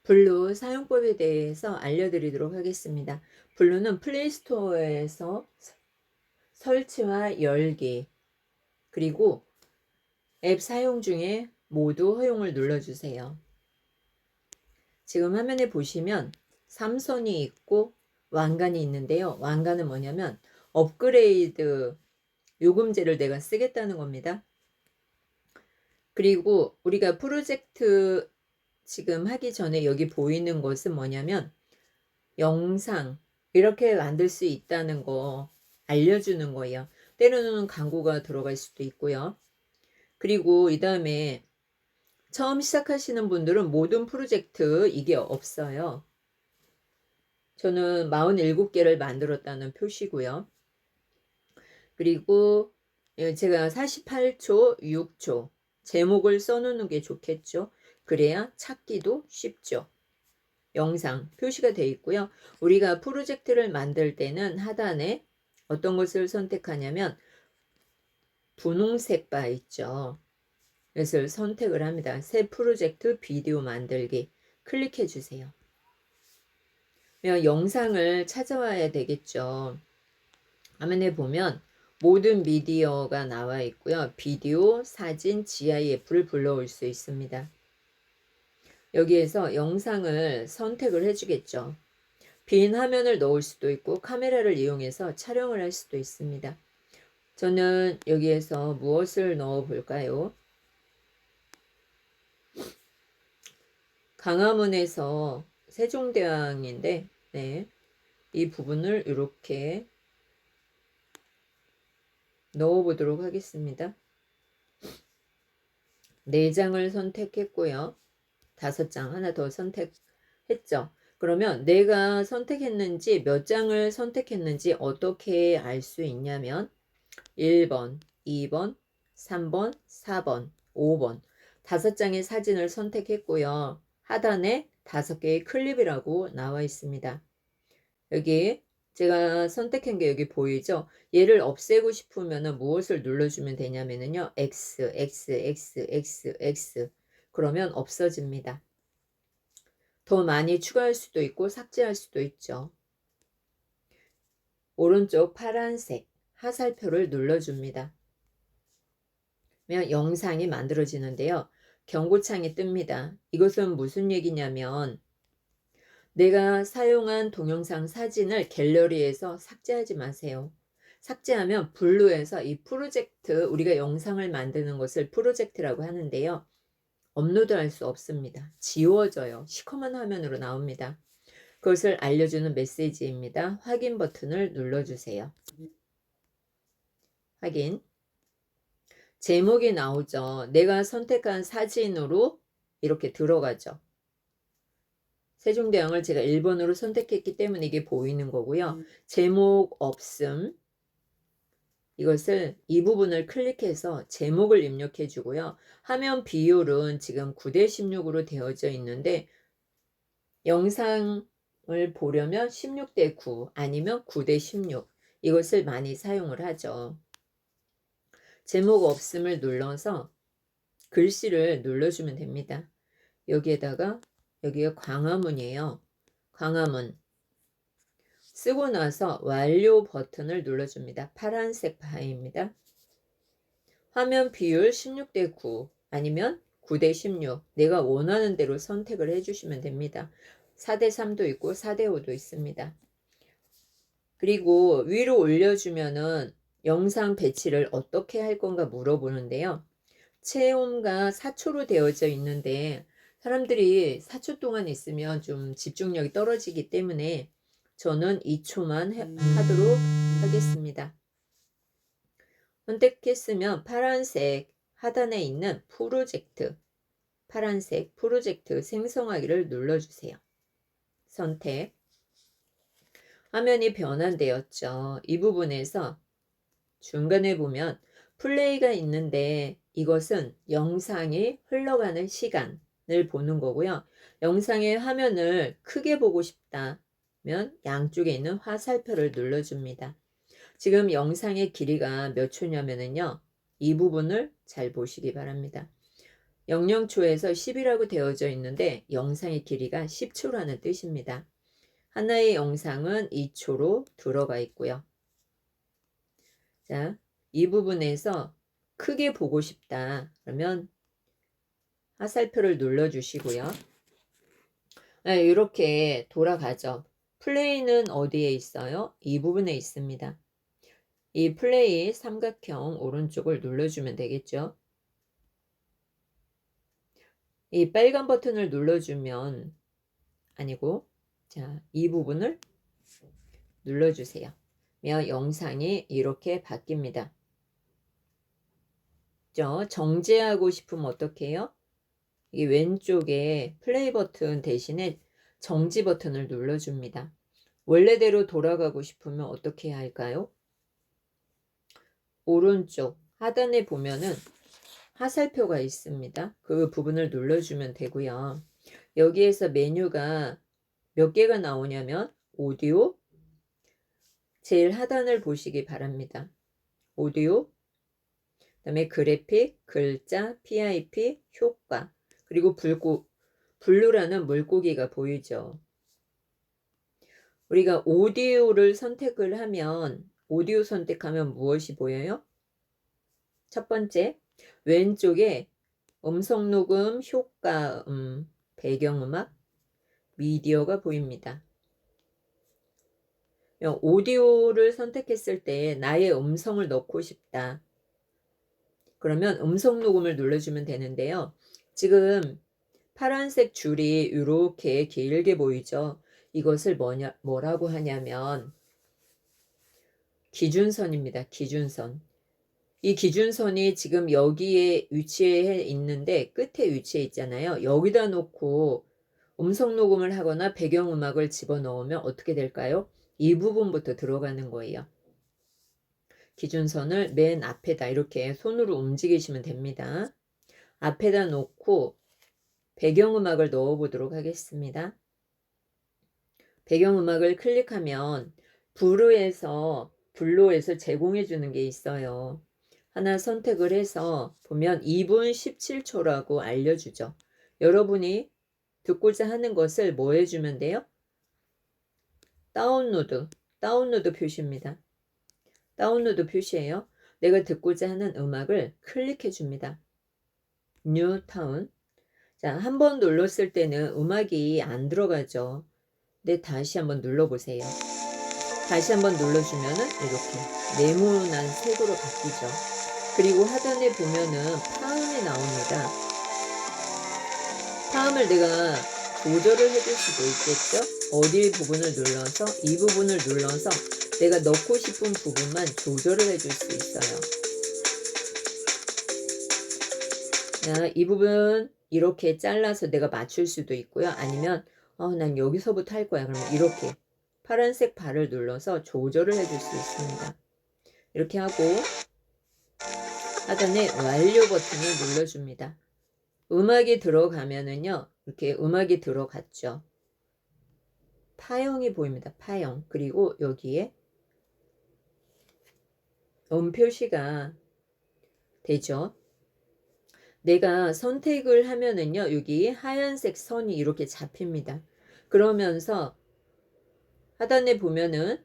블루 사용법에 대해서 알려드리도록 하겠습니다. 블루는 플레이스토어에서 설치와 열기, 그리고 앱 사용 중에 모두 허용을 눌러주세요. 지금 화면에 보시면 삼선이 있고 왕관이 있는데요. 왕관은 뭐냐면 업그레이드 요금제를 내가 쓰겠다는 겁니다. 그리고 우리가 프로젝트 지금 하기 전에 여기 보이는 것은 뭐냐면 영상 이렇게 만들 수 있다는 거 알려주는 거예요. 때로는 광고가 들어갈 수도 있고요. 그리고 이 다음에 처음 시작하시는 분들은 모든 프로젝트 이게 없어요. 저는 47개를 만들었다는 표시고요. 그리고 제가 48초, 6초 제목을 써놓는 게 좋겠죠. 그래야 찾기도 쉽죠. 영상 표시가 되어 있고요. 우리가 프로젝트를 만들 때는 하단에 어떤 것을 선택하냐면 분홍색 바 있죠. 이것을 선택을 합니다. 새 프로젝트 비디오 만들기 클릭해 주세요. 영상을 찾아와야 되겠죠. 화면에 보면 모든 미디어가 나와 있고요. 비디오, 사진, GIF를 불러올 수 있습니다. 여기에서 영상을 선택을 해주겠죠. 빈 화면을 넣을 수도 있고 카메라를 이용해서 촬영을 할 수도 있습니다. 저는 여기에서 무엇을 넣어 볼까요? 광화문에서 세종대왕인데 네, 이 부분을 이렇게 넣어 보도록 하겠습니다. 4장을 선택했고요. 5장 하나 더 선택했죠. 그러면 내가 선택했는지 몇 장을 선택했는지 어떻게 알 수 있냐면 1번, 2번, 3번, 4번, 5번 5장의 사진을 선택했고요. 하단에 5개의 클립이라고 나와 있습니다. 여기 제가 선택한 게 여기 보이죠? 얘를 없애고 싶으면 무엇을 눌러주면 되냐면요. X, X, X, X, X 그러면 없어집니다. 더 많이 추가할 수도 있고 삭제할 수도 있죠. 오른쪽 파란색 화살표를 눌러줍니다. 그러면 영상이 만들어지는데요. 경고창이 뜹니다. 이것은 무슨 얘기냐면 내가 사용한 동영상 사진을 갤러리에서 삭제하지 마세요. 삭제하면 블루에서 이 프로젝트 우리가 영상을 만드는 것을 프로젝트라고 하는데요. 업로드할 수 없습니다. 지워져요. 시커먼 화면으로 나옵니다. 그것을 알려주는 메시지입니다. 확인 버튼을 눌러주세요. 확인. 제목이 나오죠. 내가 선택한 사진으로 이렇게 들어가죠. 세종대왕을 제가 1번으로 선택했기 때문에 이게 보이는 거고요. 제목 없음. 이것을 이 부분을 클릭해서 제목을 입력해 주고요. 화면 비율은 지금 9:16으로 되어져 있는데 영상을 보려면 16:9 아니면 9:16 이것을 많이 사용을 하죠. 제목 없음을 눌러서 글씨를 눌러주면 됩니다. 여기에다가 여기가 광화문이에요. 광화문 쓰고 나서 완료 버튼을 눌러줍니다. 파란색 바입니다. 화면 비율 16:9 아니면 9:16 내가 원하는 대로 선택을 해주시면 됩니다. 4:3도 있고 4:5도 있습니다. 그리고 위로 올려주면은 영상 배치를 어떻게 할 건가 물어보는데요. 체험과 4초로 되어져 있는데 사람들이 4초 동안 있으면 좀 집중력이 떨어지기 때문에 저는 2초만 하도록 하겠습니다. 선택했으면 파란색 하단에 있는 프로젝트 파란색 프로젝트 생성하기를 눌러주세요. 선택 화면이 변환되었죠. 이 부분에서 중간에 보면 플레이가 있는데 이것은 영상이 흘러가는 시간을 보는 거고요. 영상의 화면을 크게 보고 싶다면 양쪽에 있는 화살표를 눌러줍니다. 지금 영상의 길이가 몇 초냐면요. 이 부분을 잘 보시기 바랍니다. 영영초에서 10이라고 되어져 있는데 영상의 길이가 10초라는 뜻입니다. 하나의 영상은 2초로 들어가 있고요. 자, 이 부분에서 크게 보고 싶다. 그러면 화살표를 눌러주시고요. 네, 이렇게 돌아가죠. 플레이는 어디에 있어요? 이 부분에 있습니다. 이 플레이 삼각형 오른쪽을 눌러주면 되겠죠. 이 빨간 버튼을 눌러주면 아니고, 자, 이 부분을 눌러주세요. 그러면 영상이 이렇게 바뀝니다. 정지하고 싶으면 어떻게 해요? 이 왼쪽에 플레이 버튼 대신에 정지 버튼을 눌러줍니다. 원래대로 돌아가고 싶으면 어떻게 해야 할까요? 오른쪽 하단에 보면은 화살표가 있습니다. 그 부분을 눌러주면 되고요. 여기에서 메뉴가 몇 개가 나오냐면 오디오, 제일 하단을 보시기 바랍니다. 오디오, 그다음에 그래픽, 글자, PIP, 효과, 그리고 블루라는 물고기가 보이죠. 우리가 오디오를 선택을 하면 오디오 선택하면 무엇이 보여요? 첫 번째, 왼쪽에 음성 녹음, 효과, 배경음악, 미디어가 보입니다. 오디오를 선택했을 때 나의 음성을 넣고 싶다. 그러면 음성 녹음을 눌러주면 되는데요. 지금 파란색 줄이 이렇게 길게 보이죠? 이것을 뭐라고 하냐면 기준선입니다. 기준선. 이 기준선이 지금 여기에 위치해 있는데 끝에 위치해 있잖아요. 여기다 놓고 음성 녹음을 하거나 배경음악을 집어넣으면 어떻게 될까요? 이 부분부터 들어가는 거예요. 기준선을 맨 앞에다 이렇게 손으로 움직이시면 됩니다. 앞에다 놓고 배경음악을 넣어 보도록 하겠습니다. 배경음악을 클릭하면 블루에서 제공해 주는 게 있어요. 하나 선택을 해서 보면 2분 17초라고 알려주죠. 여러분이 듣고자 하는 것을 뭐 해주면 돼요? 다운로드 표시입니다. 다운로드 표시예요. 내가 듣고자 하는 음악을 클릭해 줍니다. 뉴타운. 자, 한 번 눌렀을 때는 음악이 안 들어가죠. 근데 다시 한번 눌러보세요. 다시 한번 눌러주면은 이렇게 네모난 색으로 바뀌죠. 그리고 하단에 보면은 파음이 나옵니다. 파음을 내가 조절을 해줄 수도 있겠죠. 어디 부분을 눌러서 이 부분을 눌러서 내가 넣고 싶은 부분만 조절을 해줄 수 있어요. 자, 이 부분 이렇게 잘라서 내가 맞출 수도 있고요. 아니면 난 여기서부터 할 거야. 그러면 이렇게 파란색 발을 눌러서 조절을 해줄 수 있습니다. 이렇게 하고 하단에 완료 버튼을 눌러줍니다. 음악이 들어가면은요. 이렇게 음악이 들어갔죠. 파형이 보입니다. 파형. 그리고 여기에 표시가 되죠. 내가 선택을 하면은요. 여기 하얀색 선이 이렇게 잡힙니다. 그러면서 하단에 보면은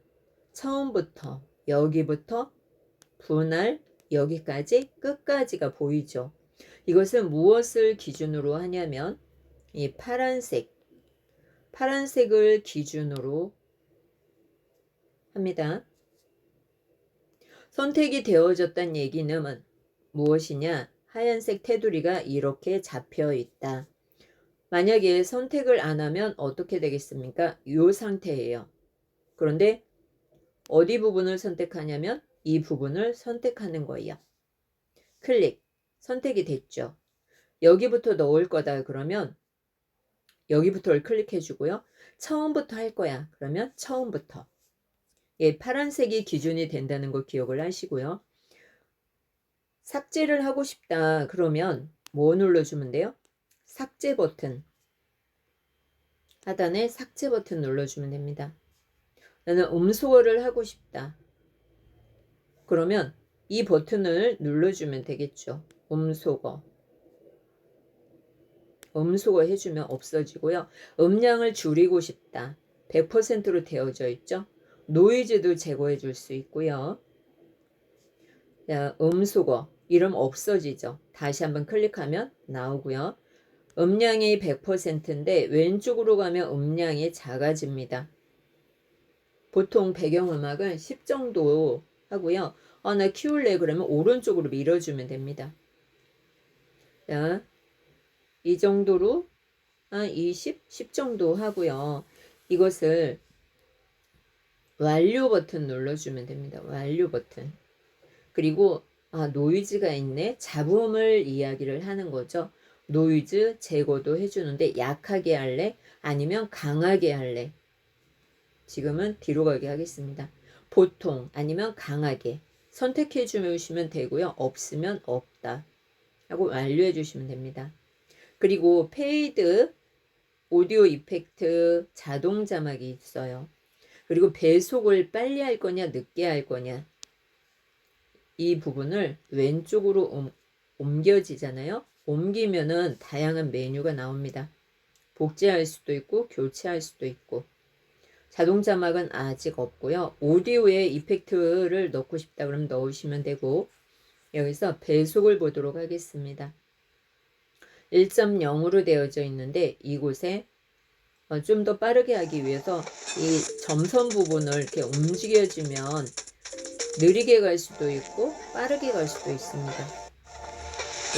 처음부터 여기부터 분할 여기까지 끝까지가 보이죠. 이것은 무엇을 기준으로 하냐면 이 파란색을 기준으로 합니다. 선택이 되어졌다는 얘기는 무엇이냐? 하얀색 테두리가 이렇게 잡혀 있다. 만약에 선택을 안 하면 어떻게 되겠습니까? 이 상태예요. 그런데 어디 부분을 선택하냐면 이 부분을 선택하는 거예요. 클릭. 선택이 됐죠. 여기부터 넣을 거다 그러면 여기부터를 클릭해 주고요. 처음부터 할 거야. 그러면 처음부터. 예, 파란색이 기준이 된다는 거 기억을 하시고요. 삭제를 하고 싶다. 그러면 뭐 눌러주면 돼요? 삭제 버튼. 하단에 삭제 버튼 눌러주면 됩니다. 나는 음소거를 하고 싶다. 그러면 이 버튼을 눌러주면 되겠죠. 음소거. 음소거 해주면 없어지고요. 음량을 줄이고 싶다. 100%로 되어져 있죠. 노이즈도 제거해 줄 수 있고요. 자, 음소거 이러면 없어지죠. 다시 한번 클릭하면 나오고요. 음량이 100%인데 왼쪽으로 가면 음량이 작아집니다. 보통 배경음악은 10 정도 하고요. 나 키울래 그러면 오른쪽으로 밀어주면 됩니다. 자, 이 정도로 20, 10 정도 하고요. 이것을 완료 버튼 눌러주면 됩니다. 완료 버튼. 그리고 노이즈가 있네. 잡음을 이야기를 하는 거죠. 노이즈 제거도 해주는데 약하게 할래? 아니면 강하게 할래? 지금은 뒤로 가게 하겠습니다. 보통 아니면 강하게 선택해 주시면 되고요. 없으면 없다 하고 완료해 주시면 됩니다. 그리고 페이드 오디오 이펙트 자동 자막이 있어요. 그리고 배속을 빨리 할 거냐 늦게 할 거냐 이 부분을 왼쪽으로 옮겨지잖아요. 옮기면은 다양한 메뉴가 나옵니다. 복제할 수도 있고 교체할 수도 있고. 자동 자막은 아직 없고요. 오디오에 이펙트를 넣고 싶다 그러면 넣으시면 되고, 여기서 배속을 보도록 하겠습니다. 1.0으로 되어져 있는데 이곳에 좀 더 빠르게 하기 위해서 이 점선 부분을 이렇게 움직여주면 느리게 갈 수도 있고 빠르게 갈 수도 있습니다.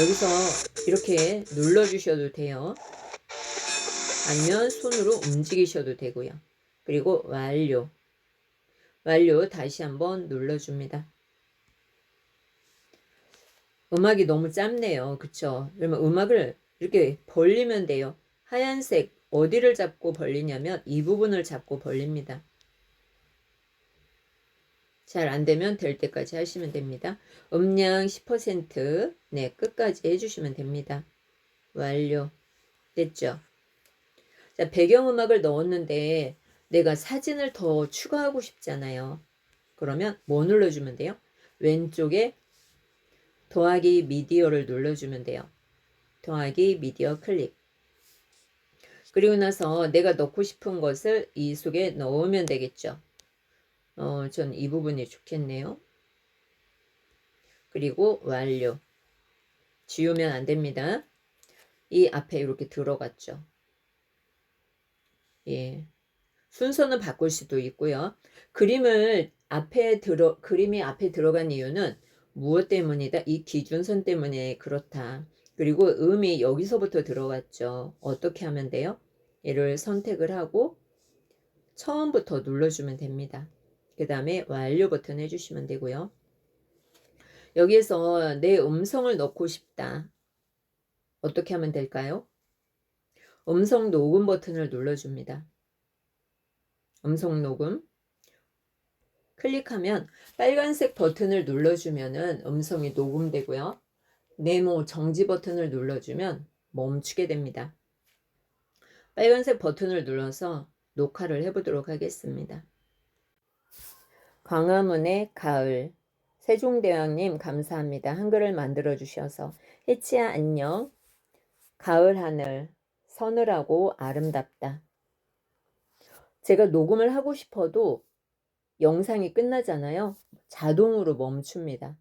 여기서 이렇게 눌러주셔도 돼요. 아니면 손으로 움직이셔도 되고요. 그리고 완료. 완료 다시 한번 눌러줍니다. 음악이 너무 짧네요. 그쵸? 그러면 음악을 이렇게 벌리면 돼요. 하얀색 어디를 잡고 벌리냐면 이 부분을 잡고 벌립니다. 잘 안되면 될 때까지 하시면 됩니다. 음량 10% 네, 끝까지 해주시면 됩니다. 완료. 됐죠? 자, 배경음악을 넣었는데 내가 사진을 더 추가하고 싶잖아요. 그러면 뭐 눌러주면 돼요? 왼쪽에 더하기 미디어를 눌러주면 돼요. 더하기 미디어 클릭. 그리고 나서 내가 넣고 싶은 것을 이 속에 넣으면 되겠죠. 전 이 부분이 좋겠네요. 그리고 완료. 지우면 안 됩니다. 이 앞에 이렇게 들어갔죠. 예. 순서는 바꿀 수도 있고요. 그림이 앞에 들어간 이유는 무엇 때문이다? 이 기준선 때문에 그렇다. 그리고 음이 여기서부터 들어갔죠. 어떻게 하면 돼요? 얘를 선택을 하고 처음부터 눌러주면 됩니다. 그 다음에 완료 버튼 해주시면 되고요. 여기에서 내 음성을 넣고 싶다. 어떻게 하면 될까요? 음성 녹음 버튼을 눌러줍니다. 음성 녹음. 클릭하면 빨간색 버튼을 눌러주면은 음성이 녹음되고요. 네모 정지 버튼을 눌러주면 멈추게 됩니다. 빨간색 버튼을 눌러서 녹화를 해보도록 하겠습니다. 광화문의 가을. 세종대왕님 감사합니다. 한글을 만들어 주셔서. 해치야 안녕. 가을 하늘 서늘하고 아름답다. 제가 녹음을 하고 싶어도 영상이 끝나잖아요. 자동으로 멈춥니다.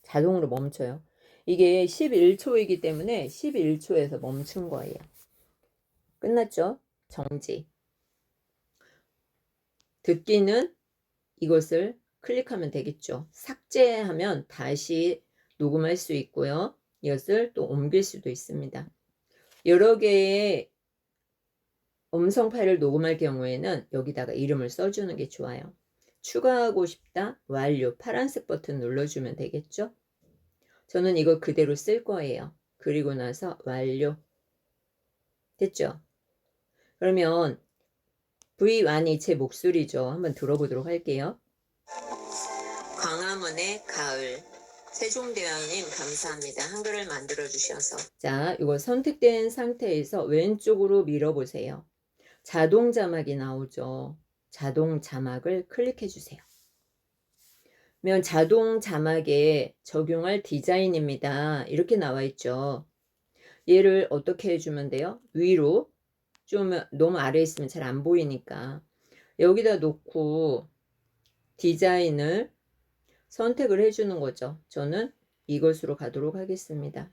자동으로 멈춰요. 이게 11초이기 때문에 11초에서 멈춘 거예요. 끝났죠? 정지. 듣기는 이것을 클릭하면 되겠죠. 삭제하면 다시 녹음할 수 있고요. 이것을 또 옮길 수도 있습니다. 여러 개의 음성 파일을 녹음할 경우에는 여기다가 이름을 써주는 게 좋아요. 추가하고 싶다, 완료, 파란색 버튼 눌러주면 되겠죠? 저는 이거 그대로 쓸 거예요. 그리고 나서 완료. 됐죠? 그러면 V1이 제 목소리죠. 한번 들어보도록 할게요. 광화문의 가을. 세종대왕님 감사합니다. 한글을 만들어 주셔서. 자, 이거 선택된 상태에서 왼쪽으로 밀어보세요. 자동 자막이 나오죠. 자동 자막을 클릭해 주세요. 그러면 자동 자막에 적용할 디자인입니다. 이렇게 나와 있죠. 얘를 어떻게 해주면 돼요? 위로, 좀 너무 아래에 있으면 잘 안 보이니까 여기다 놓고 디자인을 선택을 해주는 거죠. 저는 이것으로 가도록 하겠습니다.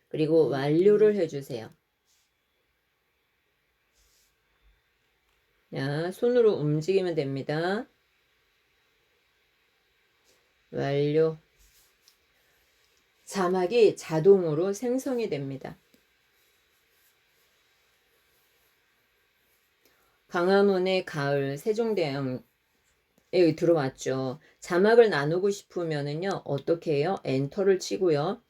그리고 완료를 해주세요. 자, 손으로 움직이면 됩니다. 완료. 자막이 자동으로 생성이 됩니다. 광화문의 가을, 세종대왕 여기 들어왔죠. 자막을 나누고 싶으면은요, 어떻게 해요? 엔터를 치고요.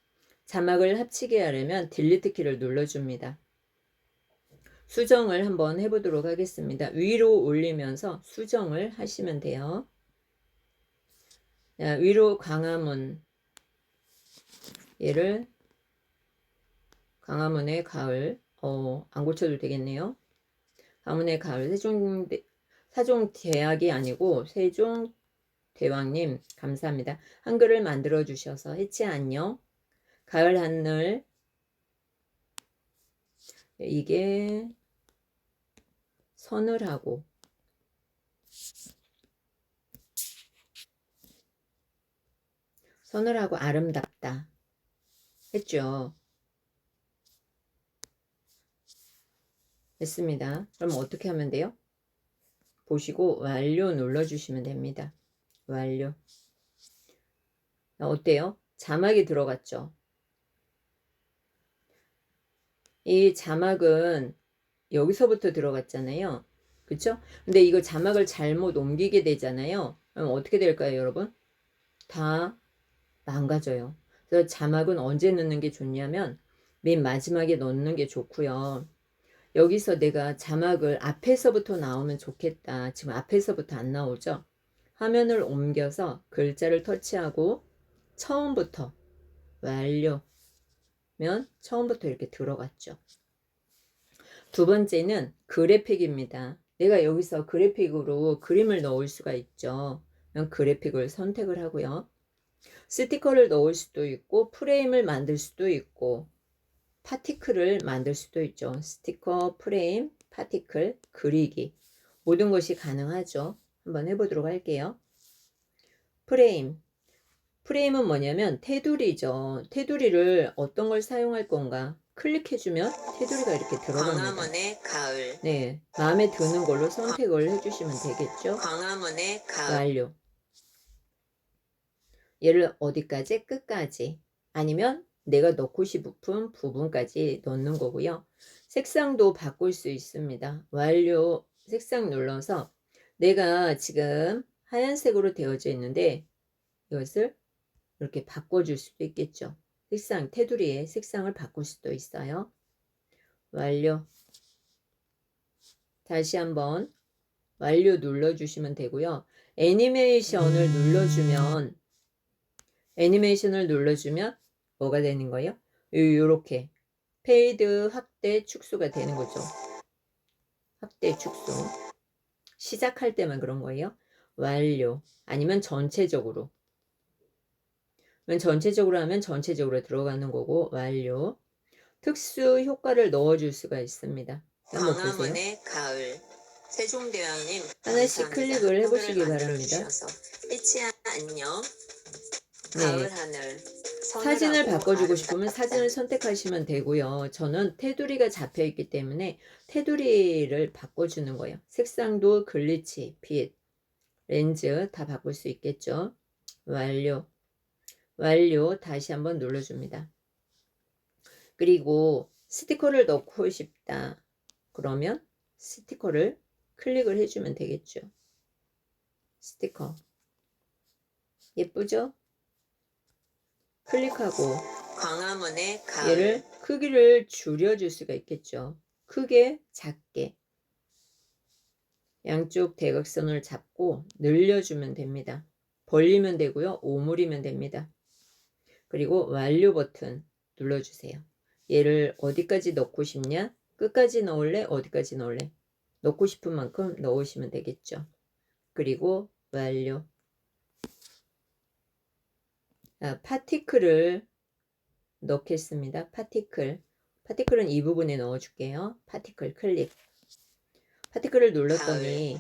자막을 합치게 하려면 딜리트 키를 눌러줍니다. 수정을 한번 해보도록 하겠습니다. 위로 올리면서 수정을 하시면 돼요. 자, 위로 광화문, 얘를 광화문의 가을, 안 고쳐도 되겠네요. 광화문의 가을, 세종대학이 아니고 세종대왕님 감사합니다. 한글을 만들어 주셔서 해치 안녕. 가을 하늘, 이게 서늘하고 아름답다 했죠. 됐습니다. 그럼 어떻게 하면 돼요? 보시고 완료 눌러주시면 됩니다. 완료. 어때요? 자막이 들어갔죠? 이 자막은 여기서부터 들어갔잖아요. 그쵸? 근데 이거 자막을 잘못 옮기게 되잖아요. 그럼 어떻게 될까요, 여러분? 다 망가져요. 그래서 자막은 언제 넣는 게 좋냐면 맨 마지막에 넣는 게 좋고요. 여기서 내가 자막을 앞에서부터 나오면 좋겠다. 지금 앞에서부터 안 나오죠? 화면을 옮겨서 글자를 터치하고 처음부터 완료면 처음부터 이렇게 들어갔죠. 두 번째는 그래픽입니다. 내가 여기서 그래픽으로 그림을 넣을 수가 있죠. 그래픽을 선택을 하고요. 스티커를 넣을 수도 있고 프레임을 만들 수도 있고 파티클을 만들 수도 있죠. 스티커, 프레임, 파티클, 그리기 모든 것이 가능하죠. 한번 해보도록 할게요. 프레임은 뭐냐면 테두리죠. 테두리를 어떤 걸 사용할 건가 클릭해주면 테두리가 이렇게 들어갑니다. 광화문의 가을. 네, 마음에 드는 걸로 선택을 해주시면 되겠죠. 광화문의 가을. 완료. 얘를 어디까지? 끝까지. 아니면 내가 넣고 싶은 부분까지 넣는 거고요. 색상도 바꿀 수 있습니다. 완료 색상 눌러서 내가 지금 하얀색으로 되어져 있는데 이것을 이렇게 바꿔줄 수도 있겠죠. 색상, 테두리의 색상을 바꿀 수도 있어요. 완료. 다시 한번 완료 눌러주시면 되고요. 애니메이션을 눌러주면 뭐가 되는 거예요? 요렇게 페이드 확대 축소가 되는 거죠. 확대 축소. 시작할 때만 그런 거예요. 완료. 아니면 전체적으로. 전체적으로 하면 전체적으로 들어가는 거고 완료. 특수 효과를 넣어줄 수가 있습니다. 한번 보세요. 광화문의 가을. 세종대왕님 하나씩 클릭을 해보시기 바랍니다. 해치 안녕. 네. 가을 하늘. 사진을 바꿔주고 싶으면 사진을 선택하시면 되고요. 저는 테두리가 잡혀 있기 때문에 테두리를 바꿔주는 거예요. 색상도 글리치, 빛, 렌즈 다 바꿀 수 있겠죠. 완료. 다시 한번 눌러줍니다. 그리고 스티커를 넣고 싶다. 그러면 스티커를 클릭을 해주면 되겠죠. 스티커. 예쁘죠? 클릭하고 광화문의 가을. 얘를 크기를 줄여줄 수가 있겠죠. 크게, 작게. 양쪽 대각선을 잡고 늘려주면 됩니다. 벌리면 되고요. 오므리면 됩니다. 그리고 완료 버튼 눌러주세요. 얘를 어디까지 넣고 싶냐? 끝까지 넣을래? 어디까지 넣을래? 넣고 싶은 만큼 넣으시면 되겠죠. 그리고 완료. 파티클을 넣겠습니다. 파티클. 파티클은 이 부분에 넣어줄게요. 파티클 클릭. 파티클을 눌렀더니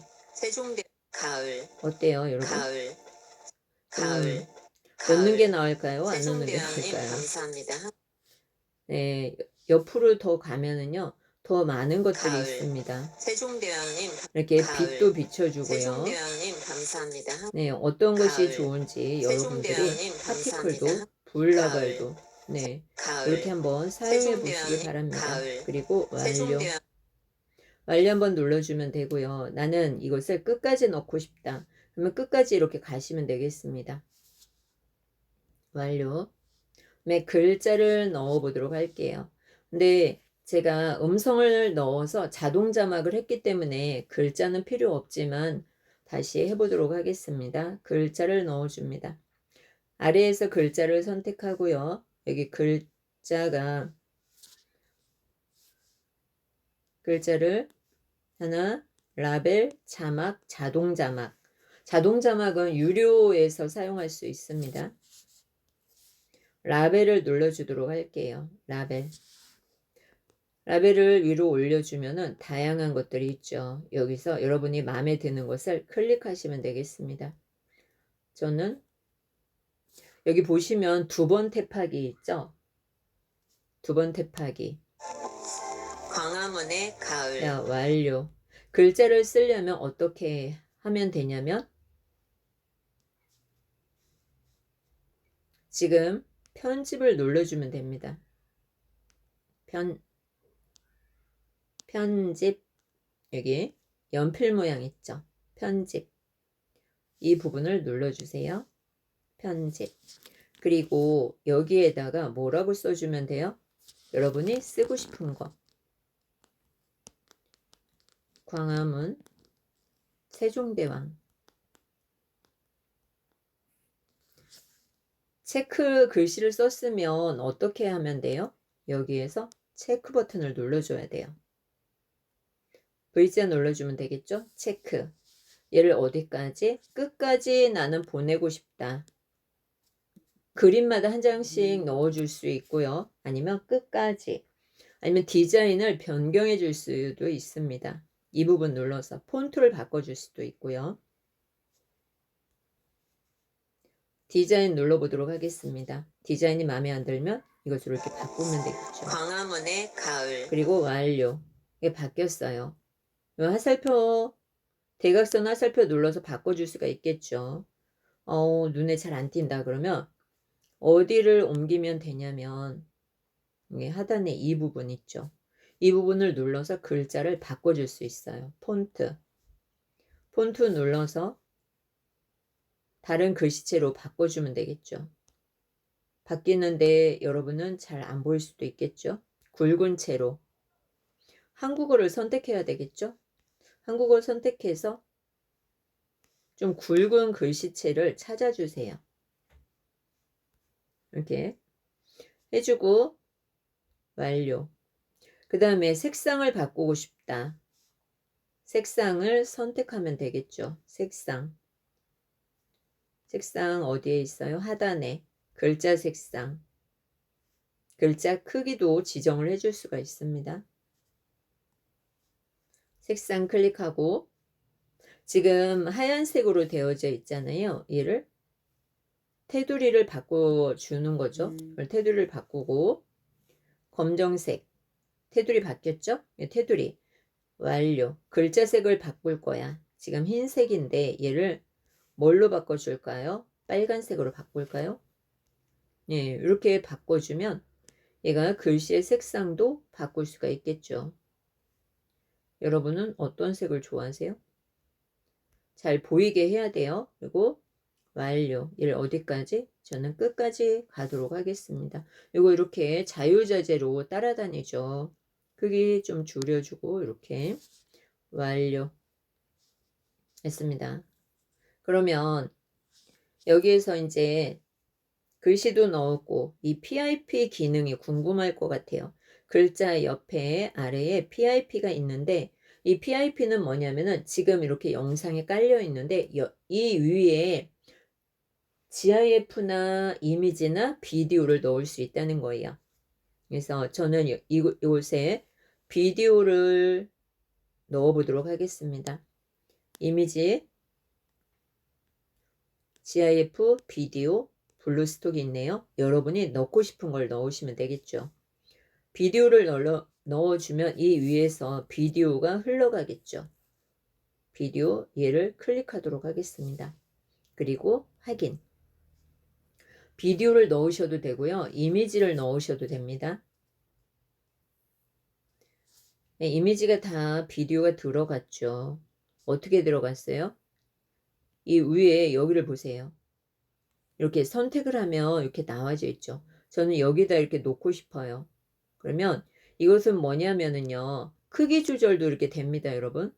가을, 어때요, 여러분? 가을, 가을, 넣는 게 나을까요? 안 넣는 게 세종대왕님 나을까요? 감사합니다. 네, 옆으로 더 가면은요, 더 많은 것들이 가을. 있습니다. 세종대왕님 이렇게 가을. 빛도 비춰주고요. 세종대왕님 감사합니다. 네, 어떤 것이 가을. 좋은지 여러분들이 세종대왕님 파티클도 감사합니다. 블라발도 네, 가을. 이렇게 한번 사용해 보시기 세종대왕님 바랍니다. 가을. 그리고 완료. 세종대왕 완료 한번 눌러주면 되고요. 나는 이것을 끝까지 넣고 싶다. 그러면 끝까지 이렇게 가시면 되겠습니다. 완료. 네, 글자를 넣어 보도록 할게요. 근데 제가 음성을 넣어서 자동 자막을 했기 때문에 글자는 필요 없지만 다시 해보도록 하겠습니다. 글자를 넣어줍니다. 아래에서 글자를 선택하고요. 여기 글자를 하나, 라벨, 자막, 자동 자막. 자동 자막은 유료에서 사용할 수 있습니다. 라벨을 눌러주도록 할게요. 라벨을 위로 올려주면은 다양한 것들이 있죠. 여기서 여러분이 마음에 드는 것을 클릭하시면 되겠습니다. 저는 여기 보시면 두 번 탭하기 있죠. 두 번 탭하기. 광화문의 가을. 자, 완료. 글자를 쓰려면 어떻게 하면 되냐면 지금 편집을 눌러주면 됩니다. 편집 여기 연필 모양 있죠. 편집 이 부분을 눌러주세요. 편집 그리고 여기에다가 뭐라고 써주면 돼요? 여러분이 쓰고 싶은 거 광화문 세종대왕 체크 글씨를 썼으면 어떻게 하면 돼요? 여기에서 체크 버튼을 눌러줘야 돼요. V자 눌러주면 되겠죠? 체크. 얘를 어디까지? 끝까지 나는 보내고 싶다. 그림마다 한 장씩 넣어줄 수 있고요. 아니면 끝까지. 아니면 디자인을 변경해 줄 수도 있습니다. 이 부분 눌러서 폰트를 바꿔줄 수도 있고요. 디자인 눌러보도록 하겠습니다. 디자인이 마음에 안 들면 이것으로 이렇게 바꾸면 되겠죠. 광화문의 가을. 그리고 완료. 이게 바뀌었어요. 화살표, 대각선 화살표 눌러서 바꿔줄 수가 있겠죠. 눈에 잘 안 띈다 그러면 어디를 옮기면 되냐면 하단에 이 부분 있죠. 이 부분을 눌러서 글자를 바꿔줄 수 있어요. 폰트 눌러서 다른 글씨체로 바꿔주면 되겠죠. 바뀌는데 여러분은 잘 안 보일 수도 있겠죠. 굵은 채로 한국어를 선택해야 되겠죠. 한국어 선택해서 좀 굵은 글씨체를 찾아주세요. 이렇게 해주고 완료. 그 다음에 색상을 바꾸고 싶다. 색상을 선택하면 되겠죠. 색상 어디에 있어요? 하단에 글자 색상 글자 크기도 지정을 해줄 수가 있습니다. 색상 클릭하고 지금 하얀색으로 되어져 있잖아요. 얘를 테두리를 바꿔주는 거죠. 테두리를 바꾸고 검정색 테두리 바뀌었죠? 테두리 완료. 글자색을 바꿀 거야. 지금 흰색인데 얘를 뭘로 바꿔줄까요? 빨간색으로 바꿀까요? 예, 이렇게 바꿔주면 얘가 글씨의 색상도 바꿀 수가 있겠죠. 여러분은 어떤 색을 좋아하세요? 잘 보이게 해야 돼요. 그리고 완료. 얘를 어디까지? 저는 끝까지 가도록 하겠습니다. 이거 이렇게 자유자재로 따라다니죠. 크기 좀 줄여주고 이렇게 완료 했습니다. 그러면 여기에서 이제 글씨도 넣었고 이 PIP 기능이 궁금할 것 같아요. 글자 옆에 아래에 PIP가 있는데 이 PIP는 뭐냐면은 지금 이렇게 영상에 깔려 있는데 이 위에 GIF나 이미지나 비디오를 넣을 수 있다는 거예요. 그래서 저는 이곳에 비디오를 넣어 보도록 하겠습니다. 이미지, GIF, 비디오, 블루스톡이 있네요. 여러분이 넣고 싶은 걸 넣으시면 되겠죠. 비디오를 넣어주면 이 위에서 비디오가 흘러가겠죠. 비디오 얘를 클릭하도록 하겠습니다. 그리고 확인. 비디오를 넣으셔도 되고요. 이미지를 넣으셔도 됩니다. 네, 이미지가 다 비디오가 들어갔죠. 어떻게 들어갔어요? 이 위에 여기를 보세요. 이렇게 선택을 하면 이렇게 나와져 있죠. 저는 여기다 이렇게 놓고 싶어요. 그러면 이것은 뭐냐면은요. 크기 조절도 이렇게 됩니다, 여러분.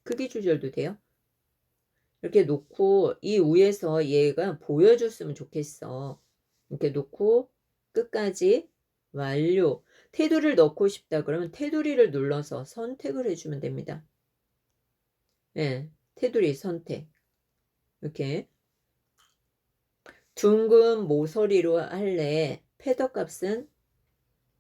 크기 조절도 돼요. 이렇게 놓고 이 위에서 얘가 보여줬으면 좋겠어. 이렇게 놓고 끝까지 완료. 테두리를 넣고 싶다 그러면 테두리를 눌러서 선택을 해주면 됩니다. 네, 테두리 선택. 이렇게 둥근 모서리로 할래. 패더 값은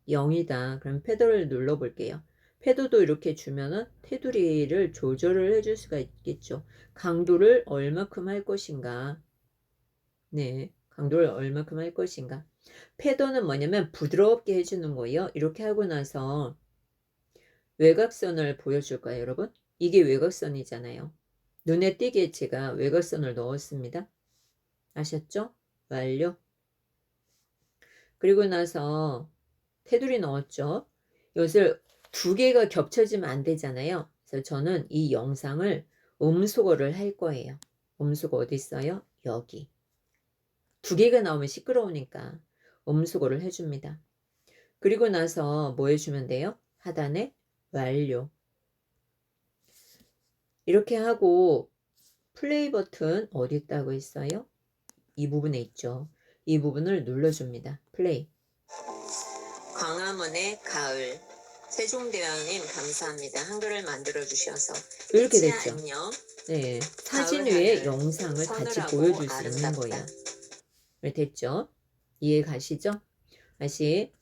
0이다. 그럼 패더를 눌러 볼게요. 패더도 이렇게 주면은 테두리를 조절을 해줄 수가 있겠죠. 강도를 얼마큼 할 것인가. 네, 강도를 얼마큼 할 것인가. 패더는 뭐냐면 부드럽게 해주는 거예요. 이렇게 하고 나서 외곽선을 보여줄 거예요, 여러분. 이게 외곽선이잖아요. 눈에 띄게 제가 외곽선을 넣었습니다. 아셨죠? 완료. 그리고 나서 테두리 넣었죠. 이것을 두 개가 겹쳐지면 안 되잖아요. 그래서 저는 이 영상을 음소거를 할 거예요. 음소거 어디 있어요? 여기. 두 개가 나오면 시끄러우니까 음소거를 해줍니다. 그리고 나서 뭐 해주면 돼요? 하단에 완료. 이렇게 하고 플레이 버튼 어디 있다고 했어요? 이 부분에 있죠. 이 부분을 눌러줍니다. 플레이. 광화문의 가을. 세종대왕님 감사합니다. 한글을 만들어 주셔서. 이렇게 이치야, 됐죠. 안녕. 네, 사진 가을 위에 하늘, 영상을 같이 서늘하고 보여줄 수 있는 아름답다. 거예요. 네, 됐죠? 이해 가시죠? 다시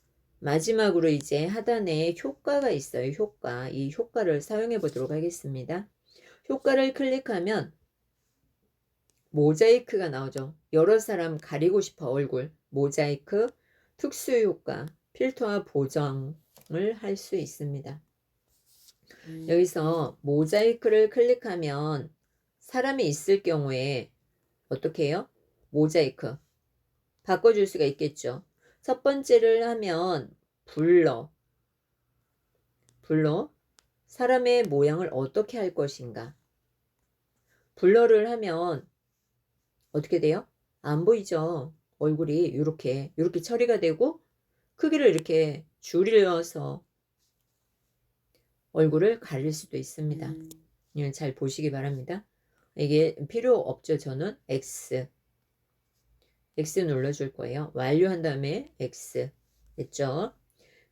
마지막으로 이제 하단에 효과가 있어요. 효과. 이 효과를 사용해 보도록 하겠습니다. 효과를 클릭하면 모자이크가 나오죠. 여러 사람 가리고 싶어 얼굴. 모자이크, 특수 효과, 필터와 보정을 할 수 있습니다. 여기서 모자이크를 클릭하면 사람이 있을 경우에 어떻게 해요? 모자이크 바꿔줄 수가 있겠죠. 첫 번째를 하면 블러 사람의 모양을 어떻게 할 것인가. 블러를 하면 어떻게 돼요? 안 보이죠. 얼굴이 이렇게 처리가 되고 크기를 이렇게 줄여서 얼굴을 가릴 수도 있습니다. 잘 보시기 바랍니다. 이게 필요 없죠. 저는 X 눌러줄 거예요. 완료한 다음에 X 됐죠?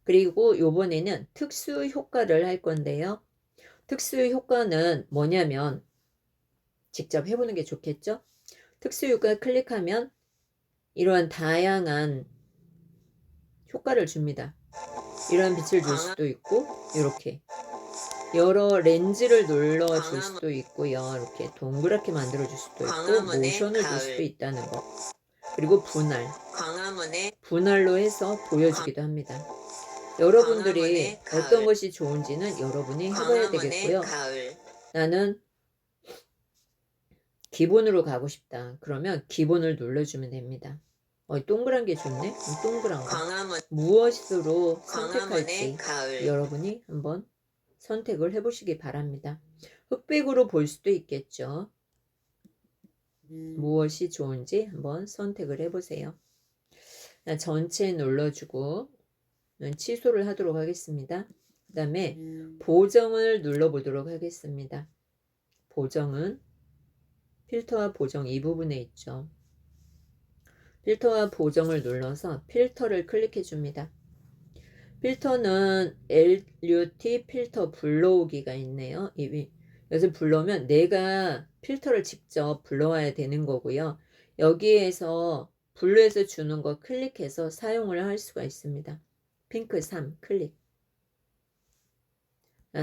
그리고 요번에는 특수 효과를 할 건데요. 특수 효과는 뭐냐면 직접 해보는 게 좋겠죠? 특수 효과 클릭하면 이러한 다양한 효과를 줍니다. 이러한 빛을 줄 수도 있고 이렇게 여러 렌즈를 눌러줄 수도 있고요. 이렇게 동그랗게 만들어줄 수도 있고 모션을 줄 수도 있다는 거. 그리고 분할로 해서 보여주기도 합니다. 여러분들이 어떤 것이 좋은지는 여러분이 해봐야 되겠고요. 나는 기본으로 가고 싶다. 그러면 기본을 눌러주면 됩니다. 동그란 게 좋네? 동그란 거. 무엇으로 선택할지 여러분이 한번 선택을 해보시기 바랍니다. 흑백으로 볼 수도 있겠죠. 무엇이 좋은지 한번 선택을 해보세요. 전체 눌러주고 취소를 하도록 하겠습니다. 그 다음에 보정을 눌러보도록 하겠습니다. 보정은 필터와 보정 이 부분에 있죠. 필터와 보정을 눌러서 필터를 클릭해 줍니다. 필터는 LUT 필터 불러오기가 있네요. 여기서 불러오면 내가 필터를 직접 불러와야 되는 거고요. 여기에서 블루에서 주는 거 클릭해서 사용을 할 수가 있습니다. 핑크 3 클릭.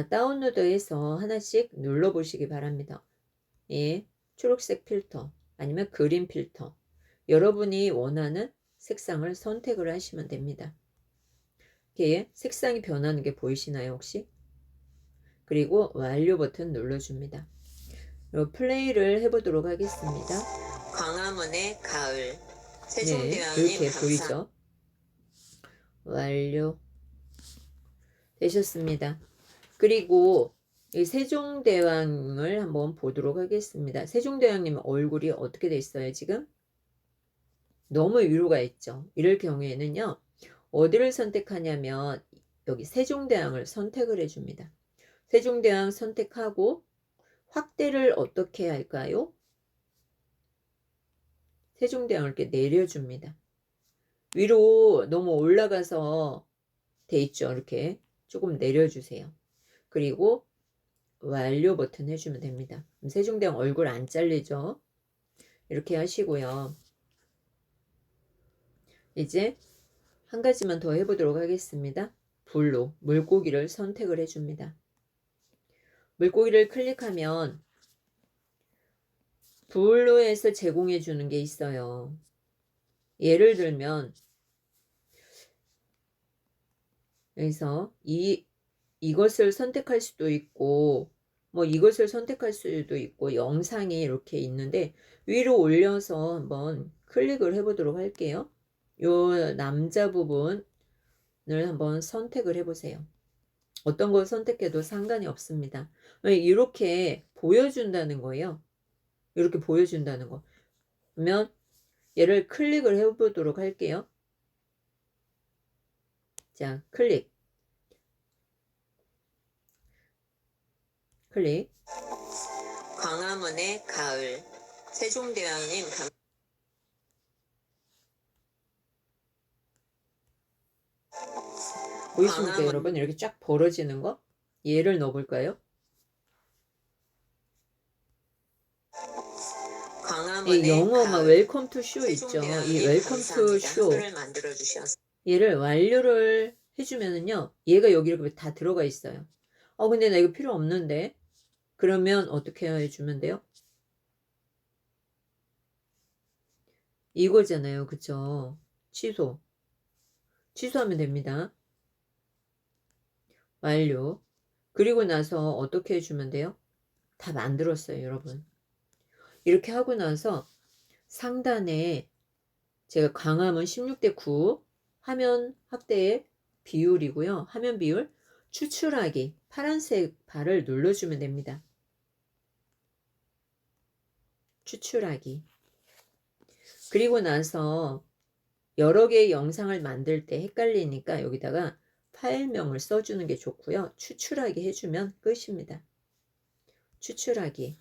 다운로드해서 하나씩 눌러보시기 바랍니다. 예, 초록색 필터 아니면 그린 필터, 여러분이 원하는 색상을 선택을 하시면 됩니다. 이렇게 색상이 변하는 게 보이시나요 혹시? 그리고 완료 버튼 눌러줍니다. 그리고 플레이를 해보도록 하겠습니다. 광화문의 가을. 네, 세종대왕님 이렇게 감사. 보이죠? 완료 되셨습니다. 그리고 이 세종대왕을 한번 보도록 하겠습니다. 세종대왕님 얼굴이 어떻게 돼 있어요 지금? 너무 위로 가 있죠. 이럴 경우에는요, 어디를 선택하냐면 여기 세종대왕을 선택을 해줍니다. 세종대왕 선택하고 확대를 어떻게 할까요? 세종대왕을 이렇게 내려줍니다. 위로 너무 올라가서 돼 있죠. 이렇게 조금 내려주세요. 그리고 완료 버튼 해주면 됩니다. 그럼 세종대왕 얼굴 안 잘리죠? 이렇게 하시고요. 이제 한 가지만 더 해보도록 하겠습니다. 블루, 물고기를 선택을 해줍니다. 물고기를 클릭하면 블루에서 제공해 주는 게 있어요. 예를 들면 여기서 이것을 선택할 수도 있고 뭐 이것을 선택할 수도 있고 영상이 이렇게 있는데 위로 올려서 한번 클릭을 해보도록 할게요. 요 남자 부분을 한번 선택을 해보세요. 어떤 걸 선택해도 상관이 없습니다. 이렇게 보여준다는 거예요. 이렇게 보여준다는 거. 그러면 얘를 클릭을 해보도록 할게요. 자, 클릭. 클릭. 광화문의 가을. 세종대왕님 보이십니까 광화문. 여러분? 이렇게 쫙 벌어지는 거? 얘를 넣어볼까요? 이 영어 막 웰컴 투 쇼 있죠. 이 웰컴 투 쇼. 얘를 완료를 해주면은요, 얘가 여기 이렇게 다 들어가 있어요. 근데 나 이거 필요 없는데. 그러면 어떻게 해주면 돼요? 이거잖아요. 그쵸? 취소. 취소하면 됩니다. 완료. 그리고 나서 어떻게 해주면 돼요? 다 만들었어요, 여러분. 이렇게 하고 나서 상단에 제가 광화문 16대 9 화면 확대의 비율이고요. 화면 비율 추출하기 파란색 발을 눌러주면 됩니다. 추출하기. 그리고 나서 여러 개의 영상을 만들 때 헷갈리니까 여기다가 파일명을 써주는 게 좋고요. 추출하기 해주면 끝입니다. 추출하기.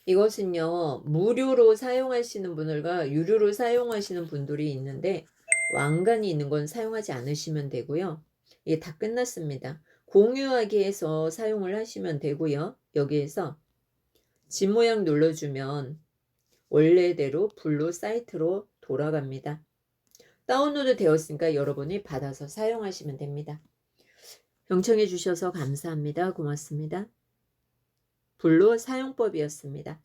이것은요, 무료로 사용하시는 분들과 유료로 사용하시는 분들이 있는데 왕관이 있는 건 사용하지 않으시면 되고요. 이게 다 끝났습니다. 공유하기 해서 사용을 하시면 되고요. 여기에서 집 모양 눌러주면 원래대로 블루 사이트로 돌아갑니다. 다운로드 되었으니까 여러분이 받아서 사용하시면 됩니다. 경청해 주셔서 감사합니다. 고맙습니다. 블루 사용법이었습니다.